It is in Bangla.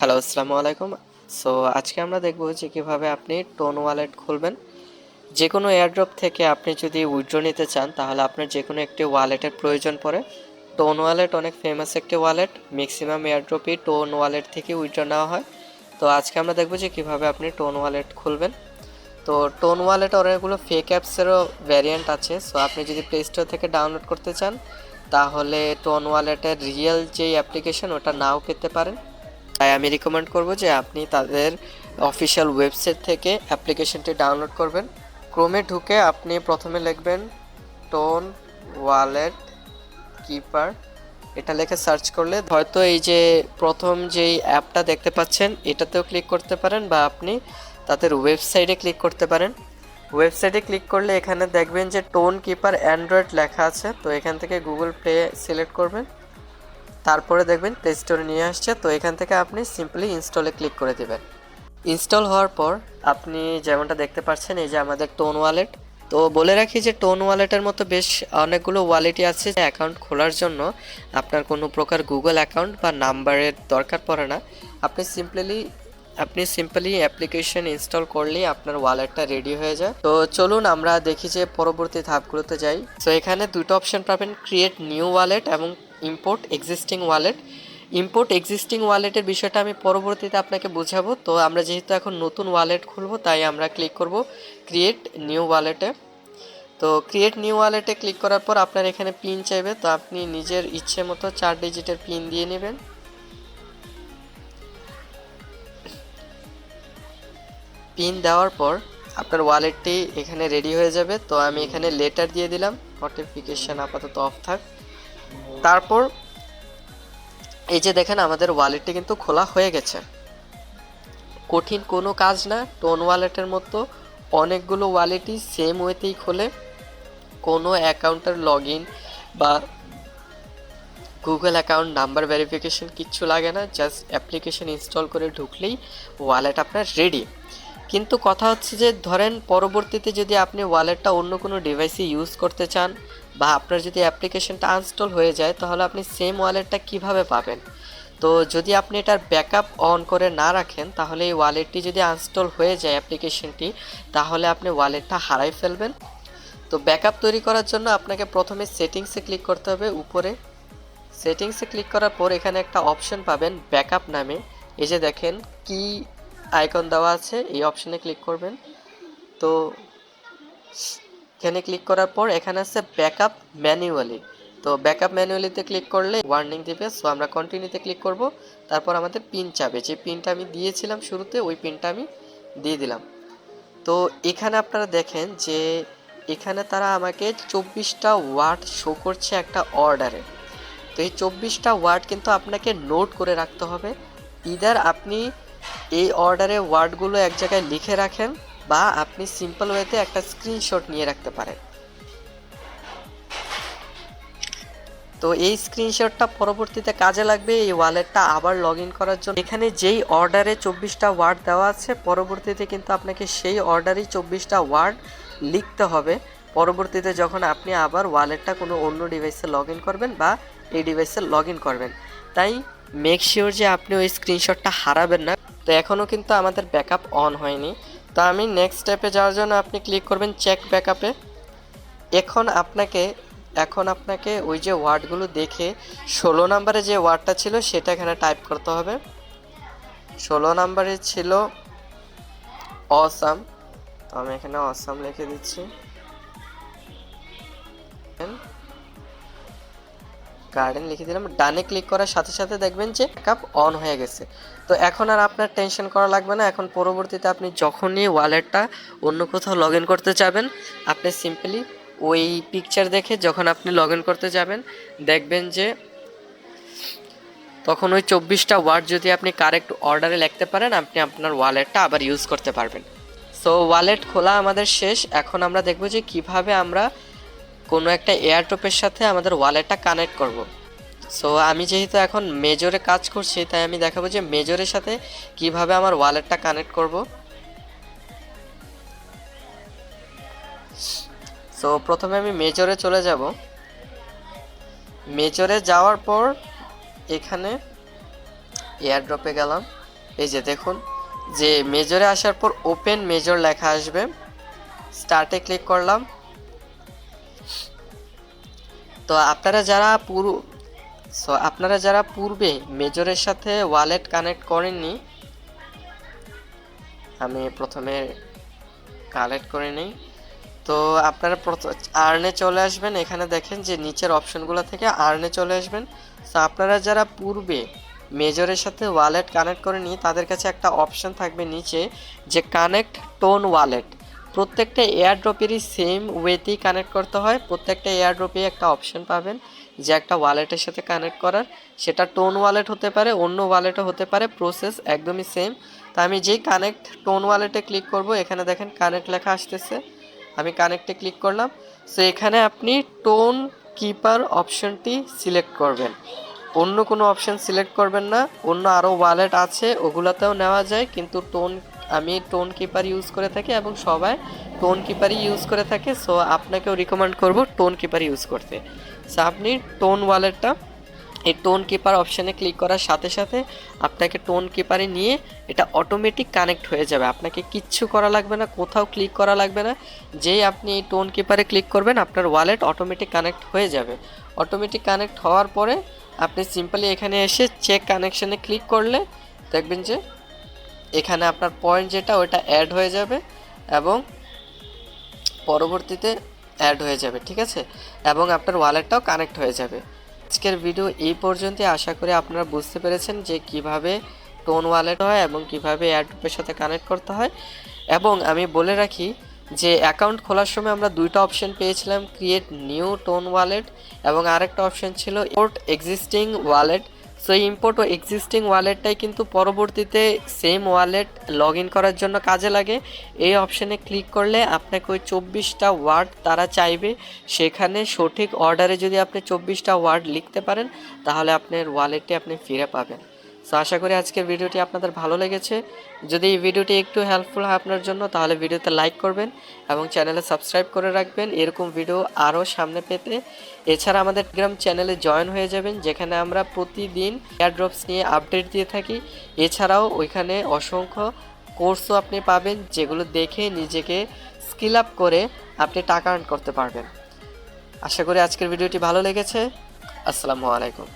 হ্যালো, আসসালামু আলাইকুম। সো আজকে আমরা দেখব যে কিভাবে আপনি টোন ওয়ালেট খুলবেন। যে কোনো এয়ারড্রপ থেকে আপনি যদি উইথড্র নিতে চান তাহলে আপনার যে কোনো একটি ওয়ালেটের প্রয়োজন পড়ে। টোন ওয়ালেট অনেক ফেমাস একটি ওয়ালেট, ম্যাক্সিমাম এয়ারড্রপই টোন ওয়ালেট থেকে উইথড্র নেওয়া হয়। তো আজকে আমরা দেখব যে কিভাবে আপনি টোন ওয়ালেট খুলবেন। তো টোন ওয়ালেট অনেকগুলো ফেক অ্যাপসেরও ভ্যারিয়েন্ট আছে। সো আপনি যদি প্লে স্টোর থেকে ডাউনলোড করতে চান তাহলে টোন ওয়ালেটের রিয়েল যেই অ্যাপ্লিকেশন ওটা নাও পেতে পারেন। তাই আমি রিকমেন্ড করব যে আপনি তাদের অফিসিয়াল ওয়েবসাইট থেকে অ্যাপ্লিকেশনটি ডাউনলোড করবেন। ক্রোমে ঢুকে আপনি প্রথমে লিখবেন টোন ওয়ালেট কিপার, এটা লিখে সার্চ করলে হয়তো এই যে প্রথম যেই অ্যাপটা দেখতে পাচ্ছেন এটাতেও ক্লিক করতে পারেন বা আপনি তাদের ওয়েবসাইটে ক্লিক করতে পারেন। ওয়েবসাইটে ক্লিক করলে এখানে দেখবেন যে টোন কিপার অ্যান্ড্রয়েড লেখা আছে। তো এখান থেকে গুগল প্লে সিলেক্ট করবেন, তারপরে দেখবেন প্লে স্টোরে নিয়ে আসছে। তো এখান থেকে আপনি সিম্পলি ইনস্টলে ক্লিক করে দেবেন। ইনস্টল হওয়ার পর আপনি যেমনটা দেখতে পাচ্ছেন এই যে আমাদের টোন ওয়ালেট। তো বলে রাখি যে টোন ওয়ালেটের মতো বেশ অনেকগুলো ওয়ালেটই আছে। অ্যাকাউন্ট খোলার জন্য আপনার কোনো প্রকার গুগল অ্যাকাউন্ট বা নাম্বারের দরকার পড়ে না। আপনি সিম্পলি অ্যাপ্লিকেশন ইনস্টল করলেই আপনার ওয়ালেটটা রেডি হয়ে যায়। তো চলুন আমরা দেখি যে পরবর্তী ধাপগুলোতে যাই। তো এখানে দুটো অপশন পাবেন, ক্রিয়েট নিউ ওয়ালেট এবং import existing wallet. Import existing ওয়ালেটের বিষয়টা আমি পরবর্তীতে আপনাকে বোঝাবো। তো আমরা যেহেতু এখন নতুন ওয়ালেট খুলবো তাই আমরা ক্লিক করব ক্রিয়েট নিউ ওয়ালেটে। তো ক্রিয়েট নিউ ওয়ালেটে ক্লিক করার পর আপনার এখানে পিন চাইবে। তো আপনি নিজের ইচ্ছে মতো 4 ডিজিটের পিন দিয়ে নেবেন। পিন দেওয়ার পর আপনার ওয়ালেটটি এখানে রেডি হয়ে যাবে। তো আমি এখানে লেটার দিয়ে দিলাম, নোটিফিকেশন আপাতত অফ থাক। তারপর এই যে দেখেন আমাদের ওয়ালেটটি কিন্তু খোলা হয়ে গেছে। কঠিন কোনো কাজ না, টোন ওয়ালেটের মতো অনেকগুলো ওয়ালেটই সেম ওয়েতেই খোলে। কোনো অ্যাকাউন্টের লগ ইন বা গুগল অ্যাকাউন্ট নাম্বার ভেরিফিকেশন কিচ্ছু লাগে না, জাস্ট অ্যাপ্লিকেশন ইনস্টল করে ঢুকলেই ওয়ালেট আপনার রেডি। কিন্তু কথা হচ্ছে যে ধরেন পরবর্তীতে যদি আপনি ওয়ালেটটা অন্য কোনো ডিভাইসে ইউজ করতে চান বা আপনার যদি অ্যাপ্লিকেশনটা আনস্টল হয়ে যায় তাহলে আপনি সেম ওয়ালেটটা কিভাবে পাবেন? তো যদি আপনি এটার ব্যাকআপ অন করে না রাখেন তাহলে এই ওয়ালেটটি যদি আনস্টল হয়ে যায় অ্যাপ্লিকেশনটি, তাহলে আপনি ওয়ালেটটা হারাই ফেলবেন। তো ব্যাকআপ তৈরি করার জন্য আপনাকে প্রথমে সেটিংসে ক্লিক করতে হবে। উপরে সেটিংসে ক্লিক করার পর এখানে একটা অপশন পাবেন ব্যাকআপ নামে। এই যে দেখেন কি আইকন দেওয়া আছে, এই অপশনে ক্লিক করবেন। তো এখানে ক্লিক করার পর এখানে আছে ব্যাকআপ ম্যানুয়ালি। তো ব্যাকআপ ম্যানুয়ালিতে ক্লিক করলে ওয়ার্নিং দিবে। সো আমরা কন্টিনিউতে ক্লিক করব। তারপর আমাদের পিন চাবে, যে পিনটা আমি দিয়েছিলাম শুরুতে ওই পিনটা আমি দিয়ে দিলাম। তো এখানে আপনারা দেখেন যে এখানে তারা আমাকে 24টা ওয়ার্ড শো করছে একটা অর্ডারে। তো এই 24টা ওয়ার্ড কিন্তু আপনাকে নোট করে রাখতে হবে। ইদার আপনি এই অর্ডারে ওয়ার্ডগুলো এক জায়গায় লিখে রাখেন বা আপনি সিম্পল ওয়েতে একটা স্ক্রিনশট নিয়ে রাখতে পারেন। তো এই স্ক্রিনশটটা পরবর্তীতে কাজে লাগবে এই ওয়ালেটটা আবার লগ ইন করার জন্য। এখানে যেই অর্ডারে 24টা ওয়ার্ড দেওয়া আছে পরবর্তীতে কিন্তু আপনাকে সেই অর্ডারেই 24টা ওয়ার্ড লিখতে হবে পরবর্তীতে যখন আপনি আবার ওয়ালেটটা কোনো অন্য ডিভাইসে লগ ইন করবেন বা এই ডিভাইসে লগ ইন করবেন। তাই মেক শিওর যে আপনি ওই স্ক্রিনশটটা হারাবেন না। তো এখনও কিন্তু আমাদের ব্যাকআপ অন হয়নি। তো আমি নেক্সট স্টেপে যাওয়ার জন্য আপনি ক্লিক করবেন চেক ব্যাকআপে। এখন আপনাকে ওই যে ওয়ার্ডগুলো দেখে 16 নম্বরে যে ওয়ার্ডটা ছিল সেটা এখানে টাইপ করতে হবে। 16 নম্বরে ছিল অসাম। তো আমি এখানে অসাম লিখে দিচ্ছি, গার্ডেন লিখে দিলাম। ডানে ক্লিক করার সাথে সাথে দেখবেন যে ব্যাকআপ অন হয়ে গেছে। তো এখন আর আপনার টেনশন করা লাগবে না। এখন পরবর্তীতে আপনি যখনই ওয়ালেটটা অন্য কোথাও লগ ইন করতে যাবেন আপনি সিম্পলি ওই পিকচার দেখে যখন আপনি লগ ইন করতে যাবেন দেখবেন যে তখন ওই 24টা ওয়ার্ড যদি আপনি কারেক্ট অর্ডারে লিখতে পারেন আপনি আপনার ওয়ালেটটা আবার ইউজ করতে পারবেন। সো ওয়ালেট খোলা আমাদের শেষ। এখন আমরা দেখব যে কিভাবে আমরা কোনো একটা এয়ারড্রপের সাথে আমাদের ওয়ালেটটা কানেক্ট করব। সো আমি যেহেতু এখন মেজরে কাজ করছি তাই আমি দেখাবো যে মেজরের সাথে কিভাবে আমার ওয়ালেটটা কানেক্ট করব। সো প্রথমে আমি মেজরে চলে যাব। মেজরে যাওয়ার পর এখানে এয়ারড্রপে গেলাম। এই যে দেখুন যে মেজরে আসার পর ওপেন মেজর লেখা আসবে, স্টার্টে ক্লিক করলাম। তো আপনারা যারা পূর্বে মেজরের সাথে ওয়ালেট কানেক্ট করেননি, আমি প্রথমে কানেক্ট করে নিই। তো আপনারা আর্নে চলে আসবেন, এখানে দেখেন যে নিচের অপশনগুলো থেকে আর্নে চলে আসবেন। তো আপনারা যারা পূর্বে মেজরের সাথে ওয়ালেট কানেক্ট করেনি তাদের কাছে একটা অপশন থাকবে নিচে যে কানেক্ট টোন ওয়ালেট। প্রত্যেকটা এয়ারড্রপেরই সেম ওয়েতেই কানেক্ট করতে হয়। প্রত্যেকটা এয়ারড্রপে একটা অপশন পাবেন যে একটা ওয়ালেটের সাথে কানেক্ট করার, সেটা টোন ওয়ালেট হতে পারে, অন্য ওয়ালেটও হতে পারে, প্রসেস একদমই সেম। তো আমি যেই কানেক্ট টোন ওয়ালেটে ক্লিক করব, এখানে দেখেন কানেক্ট লেখা আসতেছে, আমি কানেক্টে ক্লিক করলাম। সো এখানে আপনি টোন কিপার অপশনটি সিলেক্ট করবেন, অন্য কোনো অপশন সিলেক্ট করবেন না। অন্য আরও ওয়ালেট আছে, ওগুলোতেও নেওয়া যায়, কিন্তু আমি টোন কিপার ইউজ করে থাকি এবং সবাই টোন কিপারই ইউজ করে থাকে। সো আপনাকেও রিকমেন্ড করব টোন কিপার ইউজ করতে। সো আপনি টোন ওয়ালেটটা এই টোন কিপার অপশানে ক্লিক করার সাথে সাথে আপনাকে টোন কিপারে নিয়ে এটা অটোমেটিক কানেক্ট হয়ে যাবে, আপনাকে কিচ্ছু করা লাগবে না, কোথাও ক্লিক করা লাগবে না। যেই আপনি এই টোন কিপারে ক্লিক করবেন আপনার ওয়ালেট অটোমেটিক কানেক্ট হয়ে যাবে। অটোমেটিক কানেক্ট হওয়ার পরে আপনি সিম্পলি এখানে এসে চেক কানেকশানে ক্লিক করলে দেখবেন যে এখানে আপনার পয়েন্ট যেটা ওটা অ্যাড হয়ে যাবে এবং পরবর্তীতে অ্যাড হয়ে যাবে, ঠিক আছে, এবং আপনার ওয়ালেটটাও কানেক্ট হয়ে যাবে। আজকের ভিডিও এই পর্যন্তই। আশা করি আপনারা বুঝতে পেরেছেন যে কিভাবে টোন ওয়ালেট হয় এবং কিভাবে এয়ারড্রপের সাথে কানেক্ট করতে হয়। এবং আমি বলে রাখি যে অ্যাকাউন্ট খোলার সময় আমরা দুইটা অপশন পেয়েছিলাম, ক্রিয়েট নিউ টোন ওয়ালেট এবং আরেকটা অপশন ছিল ইম্পোর্ট এক্সিস্টিং ওয়ালেট। সো এই ইম্পোর্ট ও এক্সিস্টিং ওয়ালেটটাই কিন্তু পরবর্তীতে সেম ওয়ালেট লগ ইন করার জন্য কাজে লাগে। এই অপশানে ক্লিক করলে আপনাকে ওই 24টা ওয়ার্ড তারা চাইবে, সেখানে সঠিক অর্ডারে যদি আপনি 24টা ওয়ার্ড লিখতে পারেন তাহলে আপনার ওয়ালেটটি আপনি ফিরে পাবেন। সো আশা করি আজকের ভিডিওটি আপনাদের ভালো লেগেছে। যদি এই ভিডিওটি একটু হেল্পফুল হয় আপনার জন্য তাহলে ভিডিওতে লাইক করবেন এবং চ্যানেলে সাবস্ক্রাইব করে রাখবেন এরকম ভিডিও আরও সামনে পেতে। এছাড়া আমাদের টেলিগ্রাম চ্যানেলে জয়েন হয়ে যাবেন, যেখানে আমরা প্রতিদিন এয়ারড্রপস নিয়ে আপডেট দিয়ে থাকি। এছাড়াও ওইখানে অসংখ্য কোর্সও আপনি পাবেন, যেগুলো দেখে নিজেকে স্কিল আপ করে আপনি টাকা আর্ন করতে পারবেন। আশা করি আজকের ভিডিওটি ভালো লেগেছে। আসসালামু আলাইকুম।